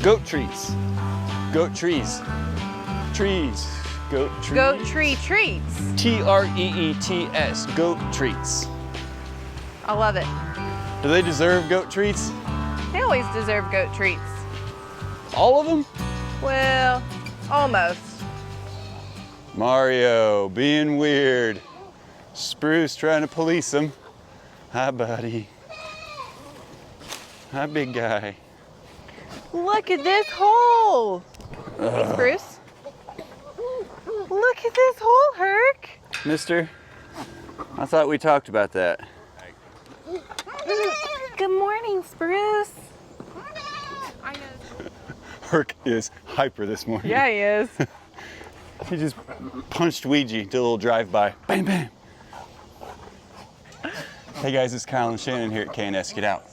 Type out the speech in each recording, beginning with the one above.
Goat treats. Goat trees. Trees. Goat trees. Goat tree treats. T-R-E-E-T-S. Goat treats. I love it. Do they deserve goat treats? They always deserve goat treats. All of them? Well, almost. Mario being weird. Spruce trying to police him. Hi, buddy. Hi, big guy. Look at this hole. Hey, Spruce. Look at this hole, Herc. Mister, I thought we talked about that. Good morning, Spruce. I know. Herc is hyper this morning. Yeah, he is. He just punched Ouija, did a little drive-by. Bam, bam. Hey guys, it's Kyle and Shannon here at K&S Get Out.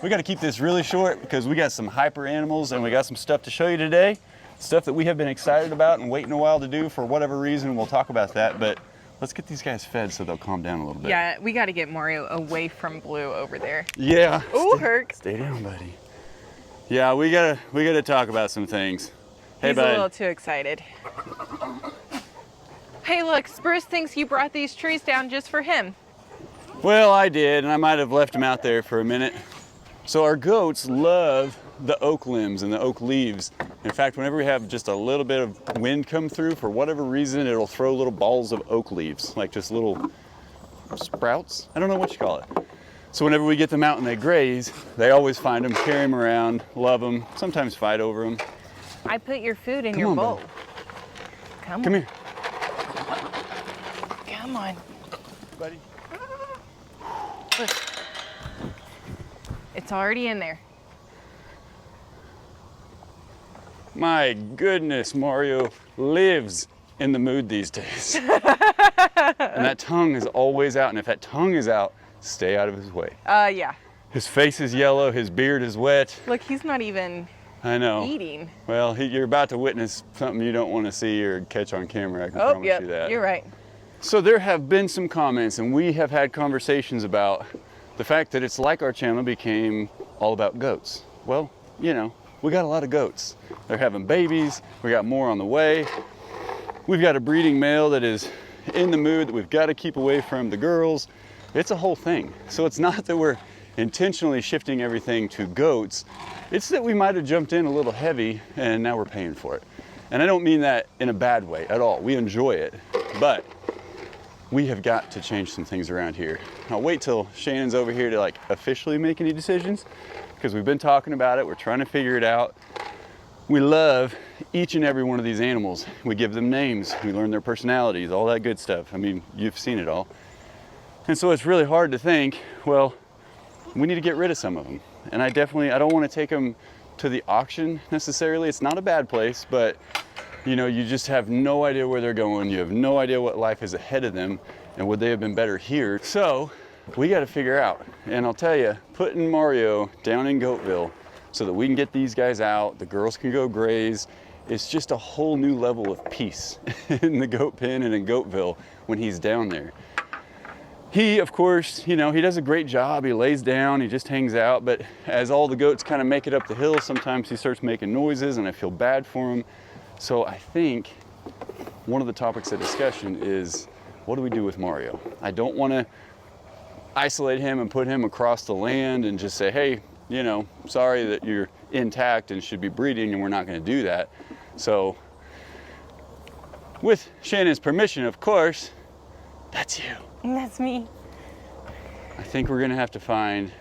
We got to keep this really short because we got some hyper animals and we got some stuff to show you today. Stuff that we have been excited about and waiting a while to do for whatever reason. We'll talk about that, but let's get these guys fed so they'll calm down a little bit. Yeah, we got to get Mario away from Blue over there. Yeah. Ooh, Herc. Stay down, buddy. Yeah, we gotta talk about some things. Hey, He's bud. a little too excited. Hey, look, Spruce thinks you brought these trees down just for him. Well, I did, and I might have left them out there for a minute. So our goats love the oak limbs and the oak leaves. In fact, whenever we have just a little bit of wind come through, for whatever reason, it'll throw little balls of oak leaves, like just little sprouts. I don't know what you call it. So whenever we get them out and they graze, they always find them, carry them around, love them, sometimes fight over them. I put your food in Come your on, bowl. buddy. Come Come on. here. Come on. Buddy. Look. It's already in there. My goodness, Mario lives in the mood these days. And that tongue is always out, and if that tongue is out, stay out of his way. Yeah. His face is yellow, his beard is wet. Look, he's not even I know. eating. Well, you're about to witness something you don't want to see or catch on camera, I can Oh, promise yep, you that. you're right. So there have been some comments, and we have had conversations about the fact that it's like our channel became all about goats. Well, you know, we got a lot of goats. They're having babies, we got more on the way. We've got a breeding male that is in the mood that we've got to keep away from the girls. It's a whole thing. So it's not that we're intentionally shifting everything to goats, it's that we might have jumped in a little heavy and now we're paying for it. And I don't mean that in a bad way at all. We enjoy it, but we have got to change some things around here. I'll wait till Shannon's over here to like officially make any decisions because we've been talking about it. We're trying to figure it out. We love each and every one of these animals. We give them names. We learn their personalities, all that good stuff. I mean, you've seen it all. And so it's really hard to think, well, we need to get rid of some of them. And I don't want to take them to the auction necessarily. It's not a bad place, but you know, you just have no idea where they're going. You have no idea what life is ahead of them and would they have been better here. So we got to figure out. And I'll tell you, putting Mario down in Goatville so that we can get these guys out, the girls can go graze, it's just a whole new level of peace in the goat pen and in Goatville when he's down there. He, of course, you know, he does a great job. He lays down, he just hangs out, but as all the goats kind of make it up the hill, sometimes he starts making noises and I feel bad for him. So I think one of the topics of discussion is, what do we do with Mario? I don't want to isolate him and put him across the land and just say, hey, you know, sorry that you're intact and should be breeding, and we're not going to do that. So with Shannon's permission, of course, that's you. That's me. I think we're going to have to find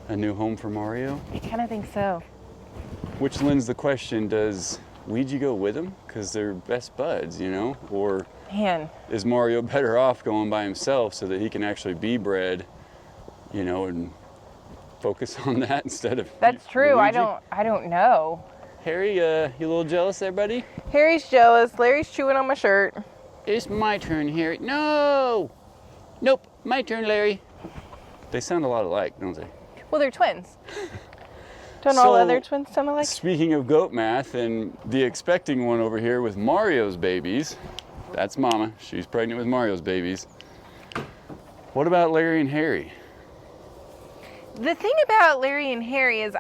a new home for Mario. I kind of think so. Which lends the question, does Ouija go with him? Because they're best buds, you know? Or Man, is Mario better off going by himself so that he can actually be bred, you know, and focus on that instead of that's true. Luigi? I don't know. Harry, you a little jealous there, buddy? Harry's jealous. Larry's chewing on my shirt. It's my turn, Harry. No! Nope, my turn, Larry. They sound a lot alike, don't they? Well, they're twins. Don't all other twins sound alike? Speaking of goat math and the expecting one over here with Mario's babies, that's Mama. She's pregnant with Mario's babies. What about Larry and Harry? The thing about Larry and Harry is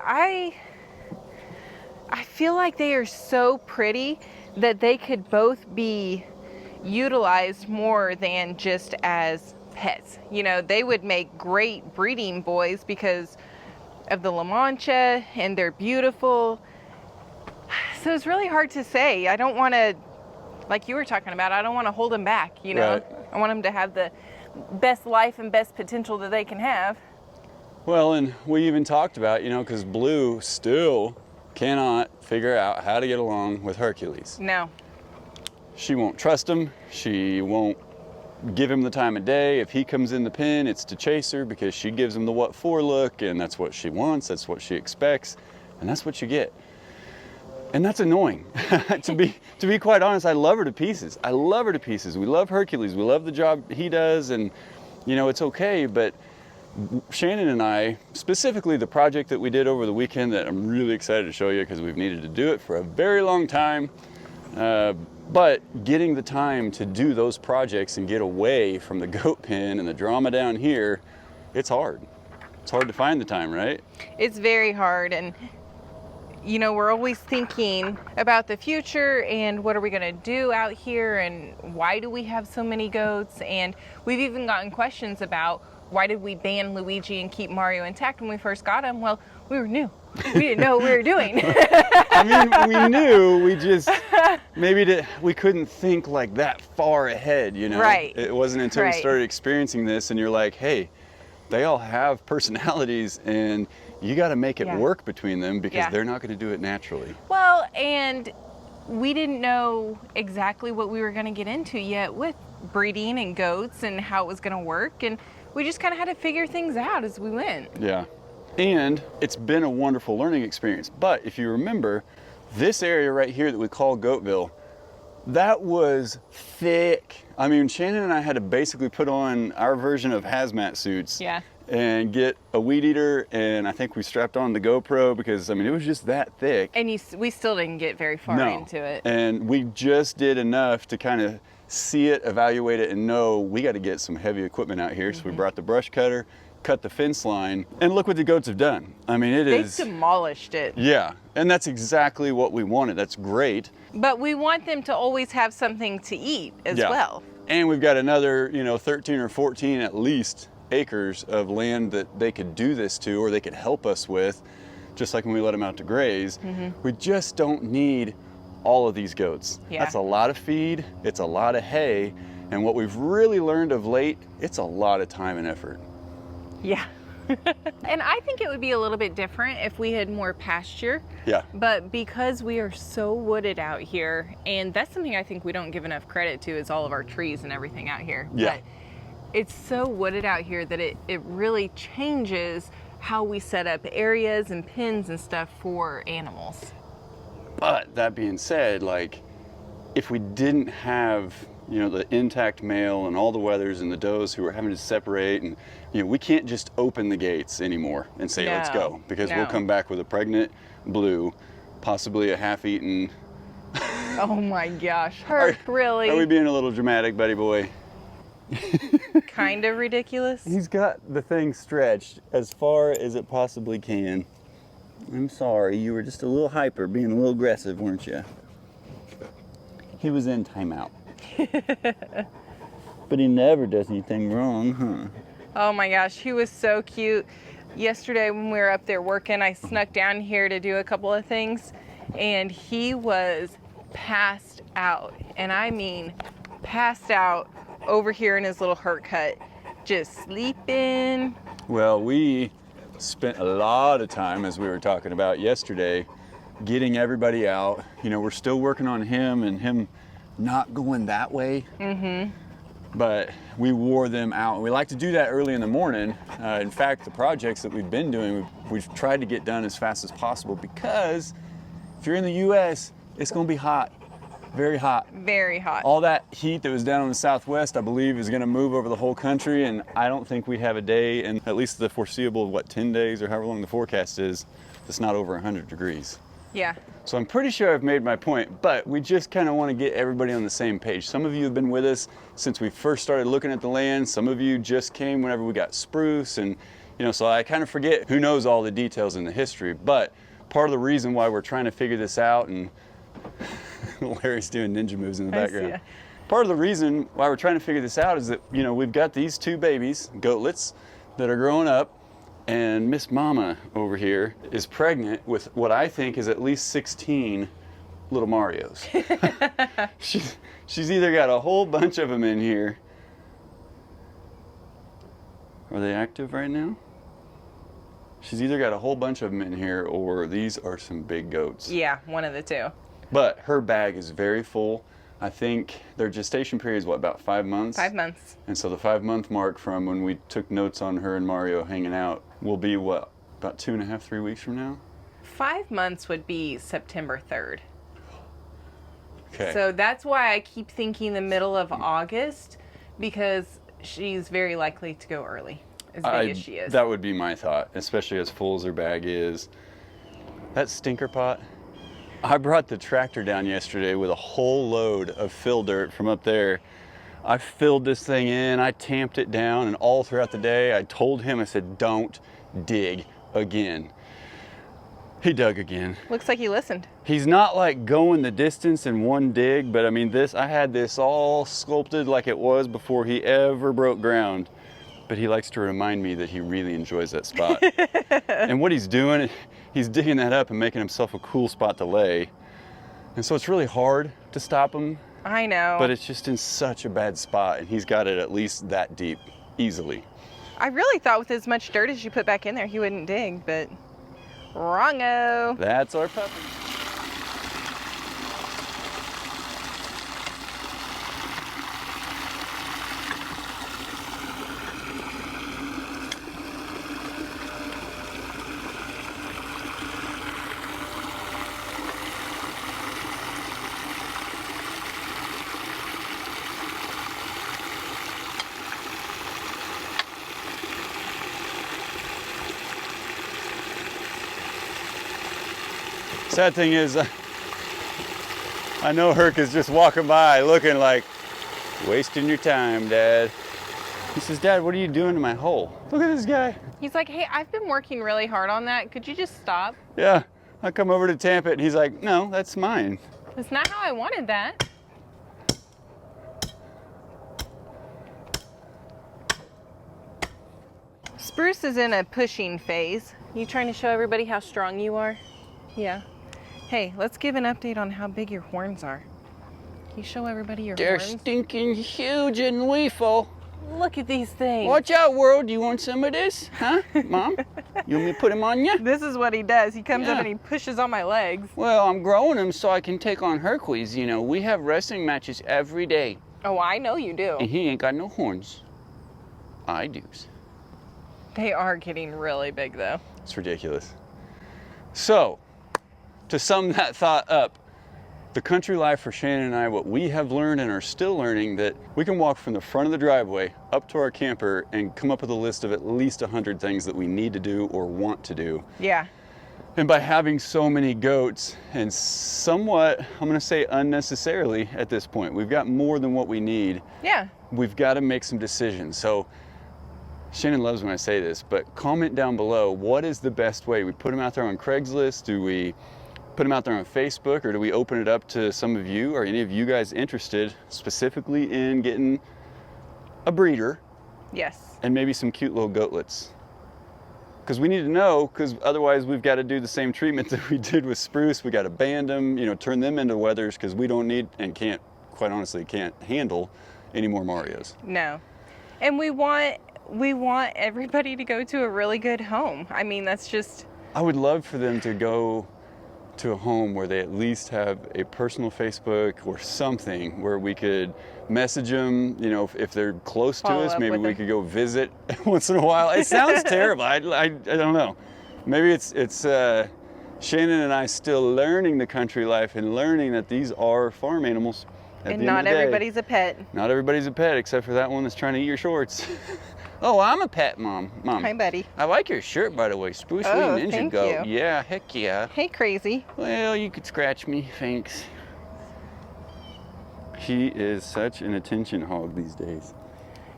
I feel like they are so pretty that they could both be utilized more than just as pets. You know, they would make great breeding boys because of the La Mancha, and they're beautiful. So it's really hard to say. I don't want to, like you were talking about, I don't want to hold them back, you know. Right. I want them to have the best life and best potential that they can have. Well, and we even talked about, you know, because Blue still cannot figure out how to get along with Hercules. No. She won't trust him. She won't give him the time of day. If he comes in the pen, it's to chase her because she gives him the what for look, and that's what she wants, that's what she expects, and that's what you get. And that's annoying. to be quite honest, I love her to pieces. I love her to pieces. We love Hercules. We love the job he does, and you know, it's okay, but Shannon and I, specifically the project that we did over the weekend that I'm really excited to show you because we've needed to do it for a very long time, but getting the time to do those projects and get away from the goat pen and the drama down here, it's hard. It's hard to find the time, right? It's very hard, and you know, we're always thinking about the future and what are we going to do out here and why do we have so many goats, and we've even gotten questions about why did we ban Luigi and keep Mario intact when we first got him? Well, we were new. We didn't know what we were doing. I mean, we knew, we just, we couldn't think like that far ahead, you know? Right. It wasn't until we Right. started experiencing this and you're like, hey, they all have personalities and you got to make it Yeah. work between them because Yeah. they're not going to do it naturally. Well, and we didn't know exactly what we were going to get into yet with breeding and goats and how it was going to work, and we just kind of had to figure things out as we went. Yeah. And it's been a wonderful learning experience. But if you remember, this area right here that we call Goatville, that was thick. I mean, Shannon and I had to basically put on our version of hazmat suits. Yeah. And get a weed eater, and I think we strapped on the GoPro because, I mean, it was just that thick. And we still didn't get very far into it. And we just did enough to kind of see it, evaluate it, and know we got to get some heavy equipment out here. So we brought the brush cutter, cut the fence line, and look what the goats have done. I mean, They've demolished it. Yeah, and that's exactly what we wanted. That's great. But we want them to always have something to eat as well. And we've got another, 13 or 14 at least acres of land that they could do this to, or they could help us with, just like when we let them out to graze. We just don't need all of these goats. Yeah. That's a lot of feed, it's a lot of hay, and what we've really learned of late, it's a lot of time and effort. Yeah. And I think it would be a little bit different if we had more pasture. Yeah. But because we are so wooded out here, and that's something I think we don't give enough credit to, is all of our trees and everything out here. Yeah. But it's so wooded out here that it really changes how we set up areas and pens and stuff for animals. But that being said, like, if we didn't have, the intact male and all the wethers and the does who are having to separate, and, we can't just open the gates anymore and say, let's go, because we'll come back with a pregnant Blue, possibly a half-eaten. Oh my gosh, really? Are we being a little dramatic, buddy boy? Kind of ridiculous. He's got the thing stretched as far as it possibly can. I'm sorry, you were just a little hyper, being a little aggressive, weren't you? He was in timeout. But he never does anything wrong, huh? Oh my gosh, he was so cute. Yesterday when we were up there working, I snuck down here to do a couple of things, and he was passed out. And I mean passed out over here in his little herc hut, just sleeping. Well, we spent a lot of time, as we were talking about yesterday, getting everybody out. We're still working on him and him not going that way. But we wore them out. We like to do that early in the morning. In fact, the projects that we've been doing, we've tried to get done as fast as possible, because if you're in the US, it's gonna be hot, very hot. Very hot. All that heat that was down in the Southwest, I believe, is gonna move over the whole country, and I don't think we have a day, in at least the foreseeable, 10 days or however long the forecast is, that's not over 100 degrees. Yeah. So I'm pretty sure I've made my point, but we just kind of want to get everybody on the same page. Some of you have been with us since we first started looking at the land. Some of you just came whenever we got spruce, and so I kind of forget who knows all the details in the history, but part of the reason why we're trying to figure this out, and Larry's doing ninja moves in the background. Part of the reason why we're trying to figure this out is that, you know, we've got these 2 babies, goatlets, that are growing up, and Miss Mama over here is pregnant with what I think is at least 16 little Marios. She's either got a whole bunch of them in here. Are they active right now? She's either got a whole bunch of them in here, or these are some big goats. Yeah, one of the 2. But her bag is very full. I think their gestation period is what, about 5 months? 5 months. And so the 5-month mark from when we took notes on her and Mario hanging out will be what, about 2.5, 3 weeks from now? 5 months would be September 3rd. Okay. So that's why I keep thinking the middle of August, because she's very likely to go early, as big as she is. That would be my thought, especially as full as her bag is. That stinker pot, I brought the tractor down yesterday with a whole load of fill dirt from up there. I filled this thing in, I tamped it down, and all throughout the day I told him, I said, don't dig again. He dug again. Looks like he listened. He's not like going the distance in one dig, but I mean I had this all sculpted like it was before he ever broke ground. But he likes to remind me that he really enjoys that spot. And what he's doing, he's digging that up and making himself a cool spot to lay. And so it's really hard to stop him. I know. But it's just in such a bad spot, and he's got it at least that deep, easily. I really thought with as much dirt as you put back in there, he wouldn't dig, but wrong-o. That's our puppy. Sad thing is, I know Herc is just walking by looking like, wasting your time, Dad. He says, Dad, what are you doing to my hole? Look at this guy. He's like, hey, I've been working really hard on that. Could you just stop? Yeah, I come over to tamp it, and he's like, no, that's mine. That's not how I wanted that. Spruce is in a pushing phase. You trying to show everybody how strong you are? Yeah. Hey, let's give an update on how big your horns are. Can you show everybody your They're horns? stinking huge and lethal. Look at these things. Watch out, world. Do you want some of this? Huh, Mom? You want me to put them on you? This is what he does. He comes up Yeah. and he pushes on my legs. Well, I'm growing them so I can take on Hercules. You know, we have wrestling matches every day. Oh, I know you do. And he ain't got no horns. I do. They are getting really big, though. It's ridiculous. So, to sum that thought up, the country life for Shannon and I, what we have learned and are still learning, that we can walk from the front of the driveway up to our camper and come up with a list of at least 100 things that we need to do or want to do. Yeah. And by having so many goats, and somewhat, I'm gonna say unnecessarily at this point, we've got more than what we need. Yeah. We've got to make some decisions. So Shannon loves when I say this, but comment down below, what is the best way? We put them out there on Craigslist? Do we put them out there on Facebook, or do we open it up to some of you? Are any of you guys interested specifically in getting a breeder? Yes. And maybe some cute little goatlets? Because we need to know, because otherwise we've got to do the same treatment that we did with Spruce. We got to band them, you know, turn them into wethers, because we don't need and can't, quite honestly, can't handle any more Marios. No. And we want everybody to go to a really good home. I mean, that's just... I would love for them to go to a home where they at least have a personal Facebook or something where we could message them, you know, if they're close to Follow us, up maybe with we them. could go visit once in a while. It sounds terrible. I don't know. Maybe it's Shannon and I still learning the country life and learning that these are farm animals. And not everybody's a pet. Not everybody's a pet, except for that one that's trying to eat your shorts. Oh, I'm a pet, Mom. Hi, buddy. I like your shirt, by the way. Spruce Oh, Wing Ninja thank Goat. you. Yeah, heck yeah. Hey, crazy. Well, you could scratch me, thanks. He is such an attention hog these days.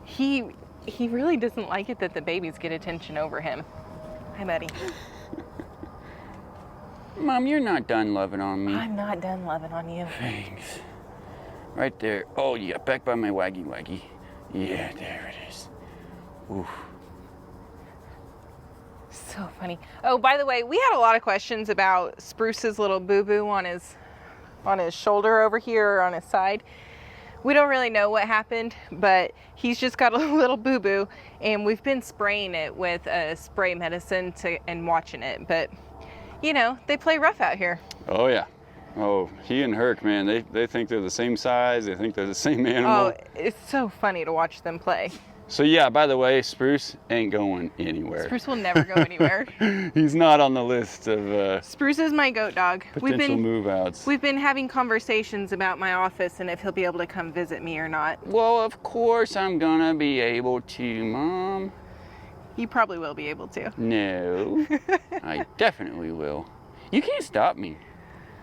He really doesn't like it that the babies get attention over him. Hi, buddy. Mom, you're not done loving on me. I'm not done loving on you. Thanks. Right there. Oh, yeah, back by my waggy. Yeah, there it is. Oof. So funny. Oh, by the way, we had a lot of questions about Spruce's little boo-boo on his shoulder over here or on his side. We don't really know what happened, but he's just got a little boo-boo, and we've been spraying it with a spray medicine and watching it. But, you know, they play rough out here. Oh, yeah. Oh, he and Herc, man, they think they're the same size. They think they're the same animal. Oh, it's so funny to watch them play. So, yeah, by the way, Spruce ain't going anywhere. Spruce will never go anywhere. He's not on the list of Spruce is my goat dog. potential move-outs. We've been having conversations about my office and if he'll be able to come visit me or not. Well, of course I'm gonna be able to, Mom. You probably will be able to. No, I definitely will. You can't stop me.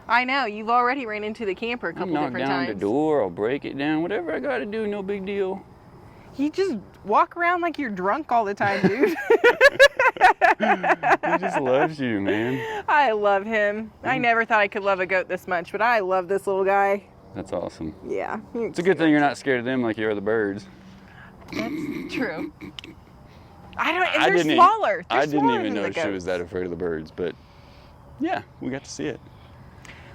I know, you've already ran into the camper a couple I'll knock different down times. the door, I'll break it down, whatever I gotta do, no big deal. You just walk around like you're drunk all the time, dude. He just loves you, man. I love him. I never thought I could love a goat this much, but I love this little guy. That's awesome. Yeah. It's a good thing you're not scared of them like you are the birds. That's true. They're smaller. I didn't smaller even than the know she was goats. that afraid of the birds, but yeah, we got to see it.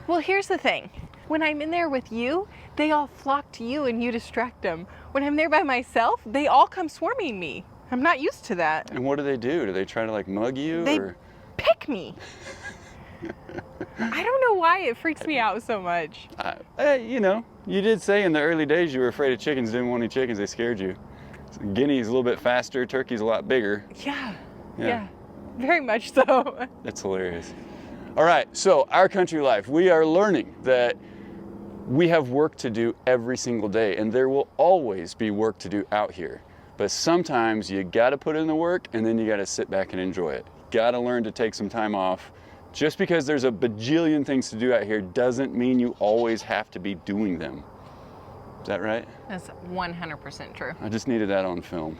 Well, here's the thing. When I'm in there with you, they all flock to you and you distract them. When I'm there by myself, they all come swarming me. I'm not used to that. And what do? Do they try to like mug you? They or? pick me. I don't know why it freaks me out so much. You know, you did say in the early days you were afraid of chickens, didn't want any chickens, they scared you. So Guinea's a little bit faster, turkey's a lot bigger. Yeah, very much so. That's hilarious. All right, so our country life, we are learning that we have work to do every single day, and there will always be work to do out here. But sometimes you gotta put in the work and then you gotta sit back and enjoy it. Gotta learn to take some time off. Just because there's a bajillion things to do out here doesn't mean you always have to be doing them. Is that right? That's 100% true. I just needed that on film.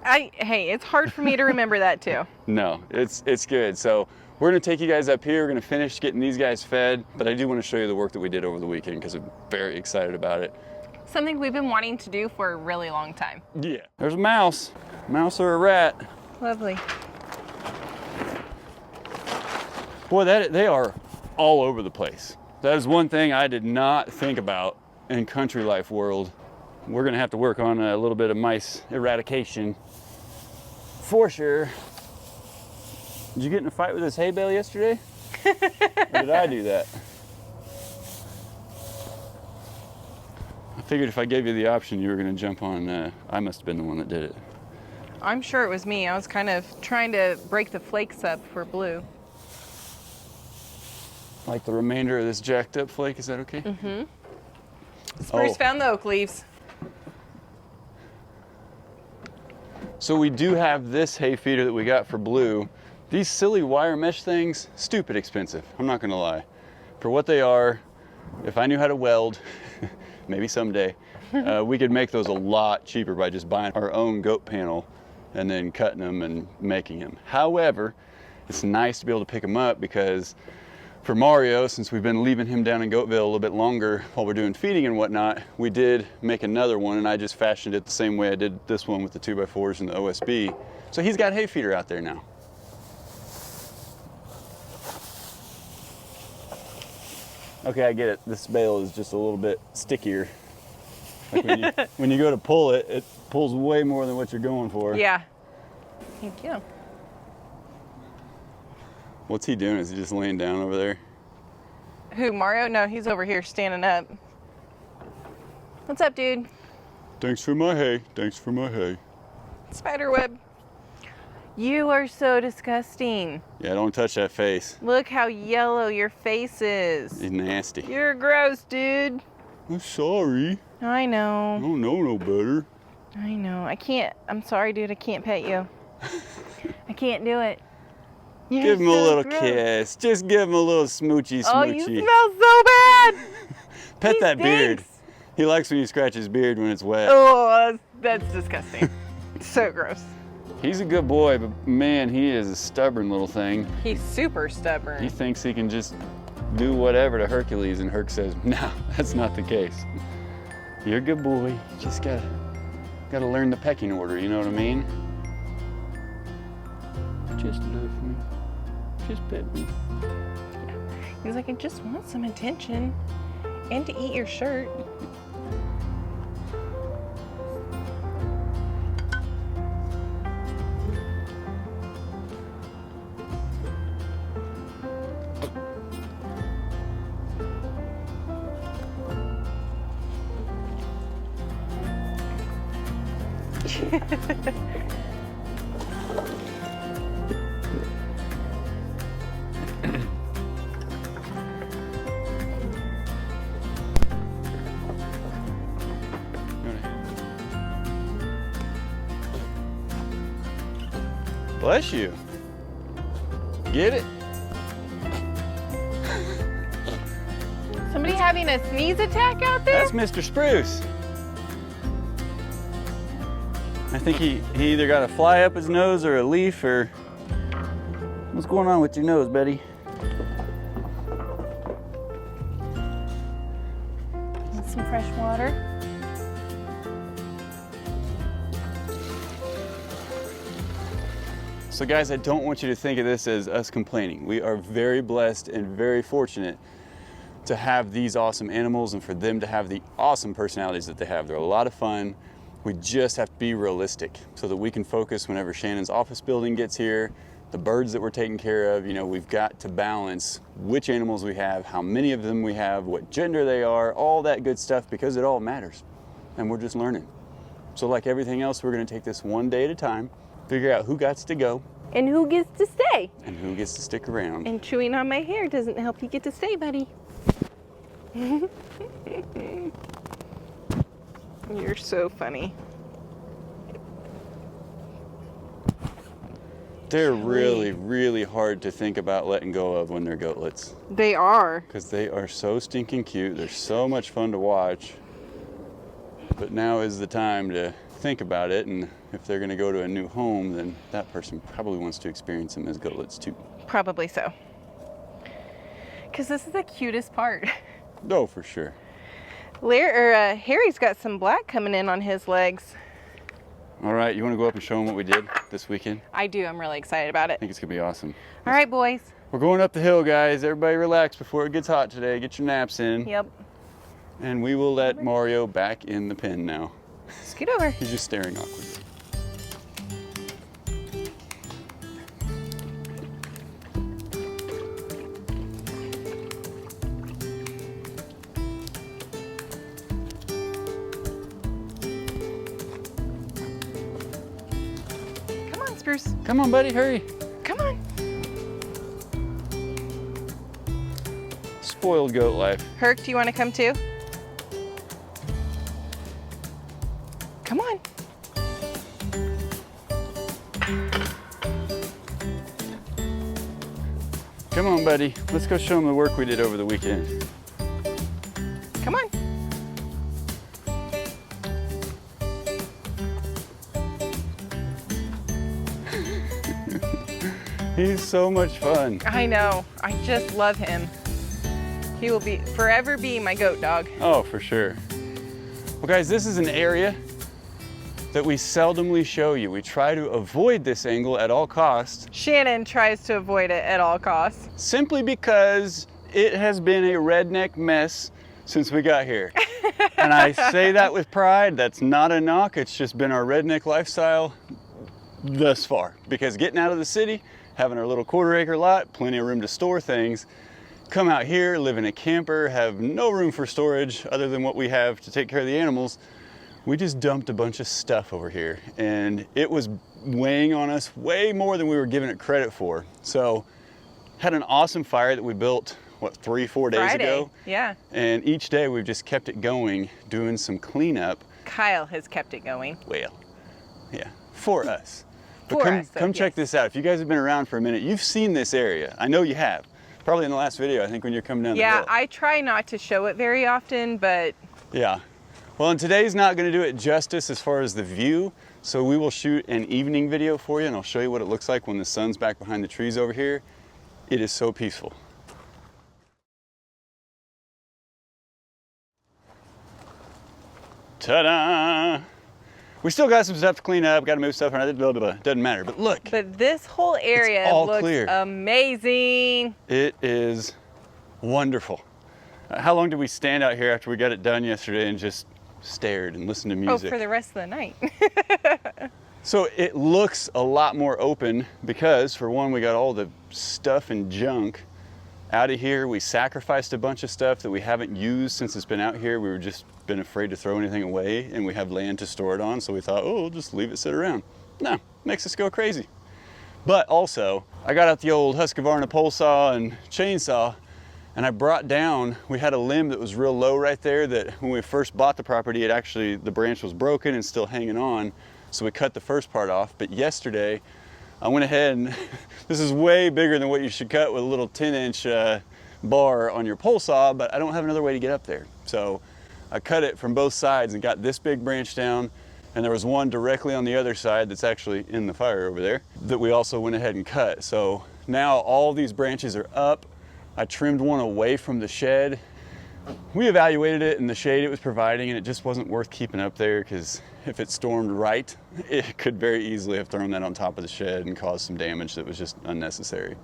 Hey, it's hard for me to remember that too. No, it's good. So we're gonna take you guys up here. We're gonna finish getting these guys fed, but I do wanna show you the work that we did over the weekend because I'm very excited about it. Something we've been wanting to do for a really long time. Yeah. There's a mouse. Mouse or a rat. Lovely. Boy, they are all over the place. That is one thing I did not think about in country life world. We're gonna have to work on a little bit of mice eradication for sure. Did you get in a fight with this hay bale yesterday? Or did I do that? I figured if I gave you the option, you were gonna jump on, I must have been the one that did it. I'm sure it was me. I was kind of trying to break the flakes up for Blue. Like the remainder of this jacked up flake, is that okay? Mm-hmm. Spruce found the oak leaves. So we do have this hay feeder that we got for Blue. These silly wire mesh things, stupid expensive, I'm not gonna lie. For what they are, if I knew how to weld, maybe someday, we could make those a lot cheaper by just buying our own goat panel and then cutting them and making them. However, it's nice to be able to pick them up because for Mario, since we've been leaving him down in Goatville a little bit longer while we're doing feeding and whatnot, we did make another one and I just fashioned it the same way I did this one with the 2x4s and the OSB. So he's got a hay feeder out there now. Okay, I get it. This bale is just a little bit stickier. Like when you go to pull it, it pulls way more than what you're going for. Yeah. Thank you. What's he doing? Is he just laying down over there? Who, Mario? No, he's over here standing up. What's up, dude? Thanks for my hay. Thanks for my hay. Spiderweb. You are so disgusting. Yeah, don't touch that face. Look how yellow your face is. He's nasty. You're gross, dude. I'm sorry. I I know. don't know no better. I know. I can't. I'm sorry, dude. I can't pet you. I can't do it. You're Give him a so little gross. kiss. Just give him a little smoochy Oh, smoochy. you smell so bad. Pet He that beard. stinks. He likes when you scratch his beard when it's wet. Oh, that's disgusting. So gross. He's a good boy, but man, he is a stubborn little thing. He's super stubborn. He thinks he can just do whatever to Hercules, and Herc says, no, that's not the case. You're a good boy. You just gotta learn the pecking order, you know what I mean? Just love me. Just pet me. He's like, I just want some attention and to eat your shirt. Bless you. Get it? Somebody having a sneeze attack out there? That's Mr. Spruce. I think he either got a fly up his nose or a leaf or... What's going on with your nose, Betty? Want some fresh water? So guys, I don't want you to think of this as us complaining. We are very blessed and very fortunate to have these awesome animals and for them to have the awesome personalities that they have. They're a lot of fun. We just have to be realistic so that we can focus whenever Shannon's office building gets here, the birds that we're taking care of. You know, we've got to balance which animals we have, how many of them we have, what gender they are, all that good stuff, because it all matters. And we're just learning. So like everything else, we're gonna take this one day at a time, figure out who gets to go, And who gets to stay? and who gets to stick around. And chewing on my hair doesn't help you get to stay, buddy. You're so funny. They're really, really hard to think about letting go of when they're goatlets, They are. because they are so stinking cute. They're so much fun to watch. But now is the time to think about it, and if they're gonna go to a new home, then that person probably wants to experience them as goatlets too. Probably so. Because this is the cutest part. Oh, for sure. Harry's got some black coming in on his legs. All right, you wanna go up and show them what we did this weekend? I do. I'm really excited about I it. think it's gonna be awesome. All right, boys. We're going up the hill, guys. Everybody relax before it gets hot today. Get your naps in. Yep. And we will let Mario back in the pen now. Scoot over. He's just staring awkwardly. Come on, Spruce. Come on, buddy, hurry. Come on. Spoiled goat life. Herc, do you want to come too? Come on. Come on, buddy. Let's go show them the work we did over the weekend. Come on. He's so much fun. I know. I just love him. He will forever be my goat dog. Oh, for sure. Well, guys, this is an area that we seldomly show you. We try to avoid this angle at all costs, Shannon tries to avoid it at all costs. simply because it has been a redneck mess since we got here. And I say that with pride. That's not a knock. It's just been our redneck lifestyle thus far. Because getting out of the city, having our little quarter-acre lot, plenty of room to store things, come out here, live in a camper, have no room for storage other than what we have to take care of the animals. We just dumped a bunch of stuff over here, and it was weighing on us way more than we were giving it credit for. So, had an awesome fire that we built, what, 3-4 days Friday. ago? Yeah. And each day we've just kept it going, doing some cleanup. Kyle has kept it going. Well, yeah, for us. But For come, us, though, come check yes. this out. If you guys have been around for a minute, you've seen this area. I know you have. Probably in the last video, I think, when you're coming down the Yeah, hill. I try not to show it very often, but Yeah. Well, and today's not going to do it justice as far as the view, so we will shoot an evening video for you, and I'll show you what it looks like when the sun's back behind the trees over here. It is so peaceful. Ta-da! We still got some stuff to clean up, got to move stuff around, blah, blah, blah. Doesn't matter, but look. But this whole area all looks clear. Amazing. It is wonderful. How long did we stand out here after we got it done yesterday and just stared and listened to music? Oh, for the rest of the night. So it looks a lot more open because, for one, we got all the stuff and junk out of here. We sacrificed a bunch of stuff that we haven't used since it's been out here. We were just been afraid to throw anything away, and we have land to store it on, so we thought, oh, we'll just leave it sit around. No, makes us go crazy. But also, I got out the old Husqvarna pole saw and chainsaw, and I brought down, we had a limb that was real low right there that when we first bought the property, the branch was broken and still hanging on. So we cut the first part off. But yesterday, I went ahead and this is way bigger than what you should cut with a little 10-inch bar on your pole saw, but I don't have another way to get up there. So I cut it from both sides and got this big branch down. And there was one directly on the other side that's actually in the fire over there that we also went ahead and cut. So now all these branches are up. I trimmed one away from the shed. We evaluated it and the shade it was providing, and it just wasn't worth keeping up there because if it stormed right, it could very easily have thrown that on top of the shed and caused some damage that was just unnecessary.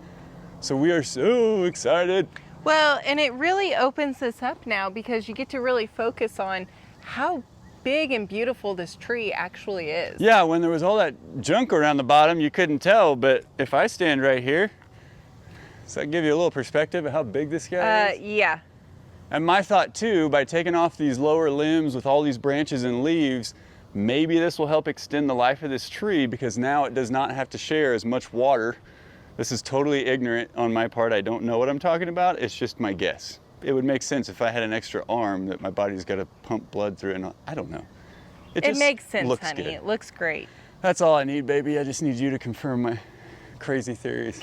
So we are so excited. Well, and it really opens this up now because you get to really focus on how big and beautiful this tree actually is. Yeah, when there was all that junk around the bottom, you couldn't tell, but if I stand right here, does that give you a little perspective of how big this guy is? Yeah. And my thought too, by taking off these lower limbs with all these branches and leaves, maybe this will help extend the life of this tree because now it does not have to share as much water. This is totally ignorant on my part. I don't know what I'm talking about. It's just my guess. It would make sense if I had an extra arm that my body's got to pump blood through, and I don't know. It makes sense, honey. Good. It looks great. That's all I need, baby. I just need you to confirm my crazy theories.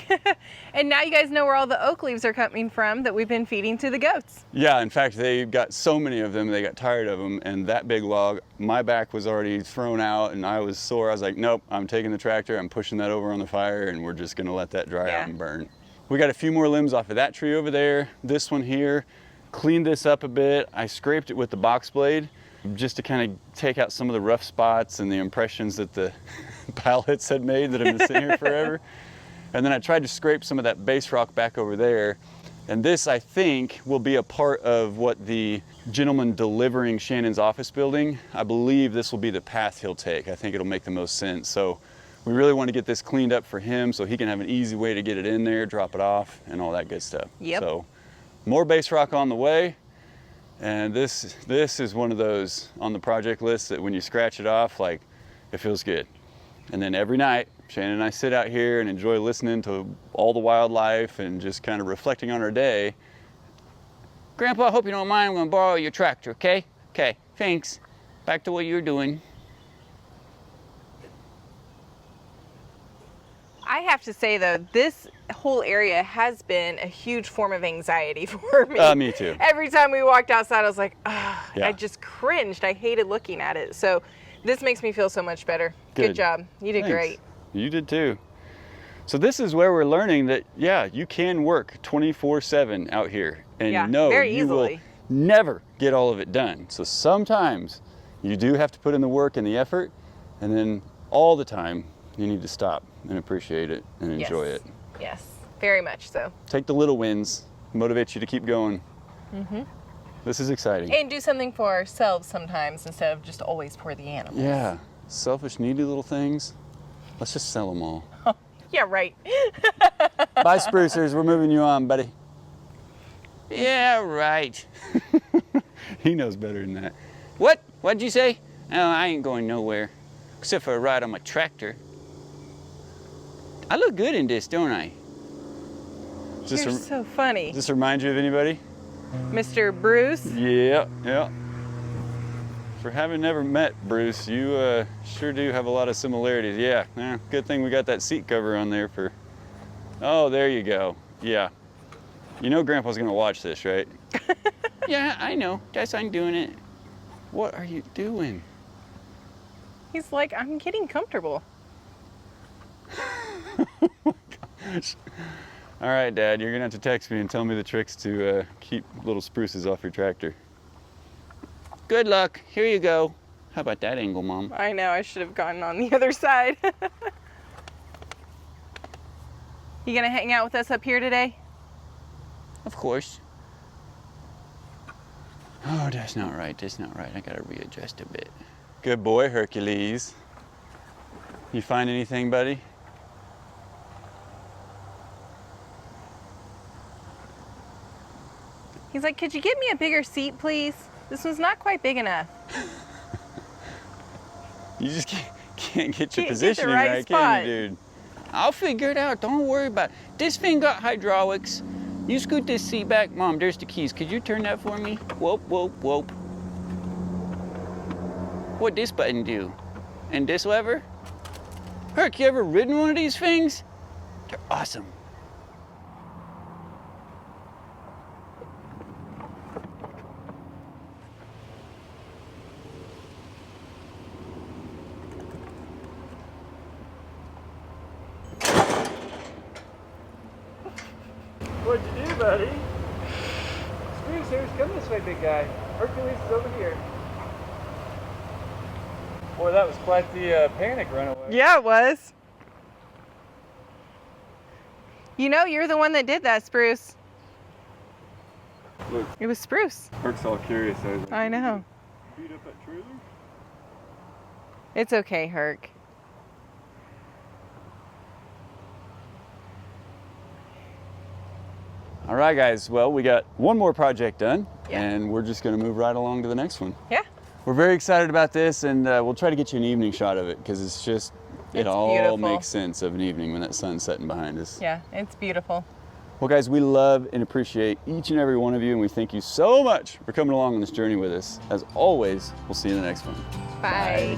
And now you guys know where all the oak leaves are coming from that we've been feeding to the goats. Yeah, in fact, they got so many of them, they got tired of them, and that big log, my back was already thrown out and I was sore. I was like, nope, I'm taking the tractor, I'm pushing that over on the fire, and we're just gonna let that dry out and burn. We got a few more limbs off of that tree over there. This one here, cleaned this up a bit. I scraped it with the box blade just to kind of take out some of the rough spots and the impressions that the pallets had made that have been sitting here forever. And then I tried to scrape some of that base rock back over there. And this, I think, will be a part of what the gentleman delivering Shannon's office building, I believe this will be the path he'll take. I think it'll make the most sense. So we really want to get this cleaned up for him so he can have an easy way to get it in there, drop it off, and all that good stuff. Yep. So more base rock on the way. And this is one of those on the project list that when you scratch it off, like, it feels good. And then every night, Shannon and I sit out here and enjoy listening to all the wildlife and just kind of reflecting on our day. Grandpa, I hope you don't mind. I'm going to borrow your tractor, okay? Okay, thanks. Back to what you're doing. I have to say though, this whole area has been a huge form of anxiety for me. Me too. Every time we walked outside, I was like, ah, Yeah. I just cringed. I hated looking at it. So this makes me feel so much better. Good job. You did Thanks. great. You did too. So this is where we're learning that, yeah, you can work 24/7 out here. And Yeah, no, very you will easily. never get all of it done. So sometimes you do have to put in the work and the effort, and then all the time you need to stop and appreciate it and enjoy it. Yes, very much so. Take the little wins, motivate you to keep going. Mm-hmm. This is exciting. And do something for ourselves sometimes instead of just always for the animals. Yeah, selfish, needy little things. Let's just sell them all. Yeah, right. Bye, sprucers. We're moving you on, buddy. Yeah, right. He knows better than that. What? What'd you say? Oh, I ain't going nowhere. Except for a ride on my tractor. I look good in this, don't I? You're so funny. Does this remind you of anybody? Mr. Bruce? Yeah, yeah. For having never met Bruce, you sure do have a lot of similarities. Yeah, good thing we got that seat cover on there for... Oh, there you go. Yeah. You know Grandpa's gonna watch this, right? Yeah, I know. Guess I'm doing it. What are you doing? He's like, I'm getting comfortable. Oh my gosh. All right, Dad, you're gonna have to text me and tell me the tricks to keep little spruces off your tractor. Good luck. Here you go. How about that angle, Mom? I know, I should have gotten on the other side. You gonna hang out with us up here today? Of course. Oh, that's not right. That's not right. I gotta readjust a bit. Good boy, Hercules. You find anything, buddy? He's like, could you get me a bigger seat, please? This one's not quite big enough. You just can't get your Can't get positioning the right right, spot. can you, dude? I'll figure it out. Don't worry about it. This thing got hydraulics. You scoot this seat back. Mom, there's the keys. Could you turn that for me? Whoop, whoop, whoop. What'd this button do? And this lever? Herc, you ever ridden one of these things? They're awesome. What'd you do, buddy? Spruce, here's come this way, big guy. Hercules is over here. Boy, that was quite the panic runaway. Yeah, it was. You know, you're the one that did that, Spruce. Look, It was Spruce. Herc's all curious. I was like, I know. beat up that trailer? It's okay, Herc. All right, guys. Well, we got one more project done, Yeah. and we're just going to move right along to the next one. Yeah. We're very excited about this, and we'll try to get you an evening shot of it because it It's all beautiful. makes sense of an evening when that sun's setting behind us. Yeah, it's beautiful. Well, guys, we love and appreciate each and every one of you, and we thank you so much for coming along on this journey with us. As always, we'll see you in the next one. Bye.